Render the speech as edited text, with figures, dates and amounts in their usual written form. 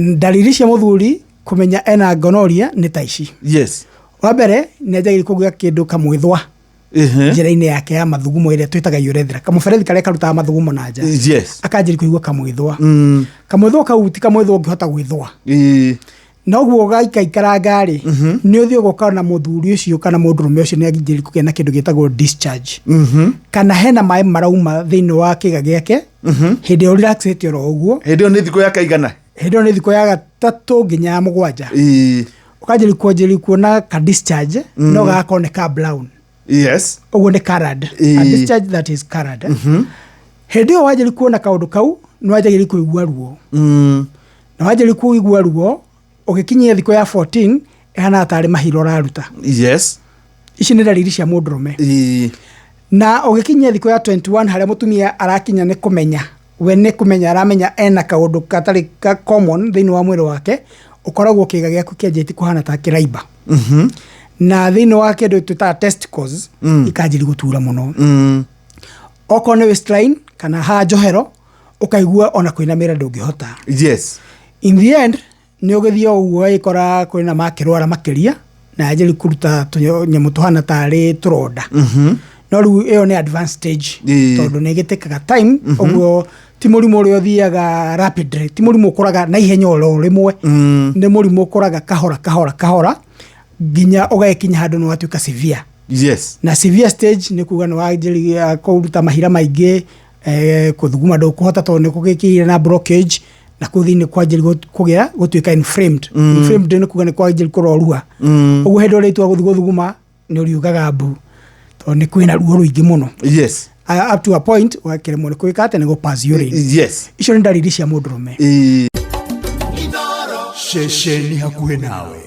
Ndariri cia muthuri kumenya ena gonorrhea ni ta ici. Yes. Wa mbere ni ajagiri kugia kindu kamwithwa. Njira-ini yake ya mathugumo ile twitaga urethra. Kamuberethi karia karutaga mathugumo na nja. Yes. Akanjiri kuigua kamwithwa. Kamwithwa kau ti kamwithwa ungihota gwithwa. Noguo gaikaikara ngari ni uthio gukana na muthuri ucio kana mundurume ucio ni anjiri kugia na kindu gitagwo discharge. Kana hena mai marauma thiini wa kiga giake. Hindi o relaxate ro uguo. Hindi o ni thiko ya kaigana. Hindi o ni thiko ya 3 nginya 7. Ukanjiri kuona ka discharge no gakoneka brown. Yes. Uguo ni colored. A discharge that is colored. Hindi o wajiri kuona kaundu kau no wajiri kuigua ruo. Na wajiri kuigua ruo ugikinyia thiko ya 14 ehana atari mahiro raruta. Yes. Ici ni dalili cia mundurume. Na ugikinyia thiko ya 21 haria mutumia arakinya ni kumenya we ni kumenya aramenya ena kaundu katari ka common thiini wa mwiri wake ukoragwo kiga giaku kianjiti kuhana ta kiraiba. Na thiini wa kindu twita testicles ikanjiri gutura muno. Oko ni waistline kana ha njohero ukaigua ona kuinamira ndungihota. Yes. In the end ni ugithio uguo ikora kwina makirwara makiria na ajiri kuruta nyamu tuhana tari turonda. No riu iyo ni advanced stage tondu ni gitekaga time uguo ti murimu uri uthiaga rapidly, ti murimu ukuraga na ihenya oro rimwe. Ni murimu ukuraga kahora ginya ugakinya handu no watuika severe. Yes. Na severe stage ni kuga no wajiri kuruta mahira maingi kuthuguma ndo kuhota tondu ni kugikira na blockage na kuthini kwajiri kugira gutuika inflamed. Inflamed ni kuga ni kwajiri kurorua. Uguo hindi uri twa guthuguma ni uriugaga mbu tondu ni kwina ruo ruingi muno. Yes. Up to a point wakire mone kuika ate ni go pass urine. Yes. Icio ni dalili cia mundurume. Shesheni hakuhe nawe.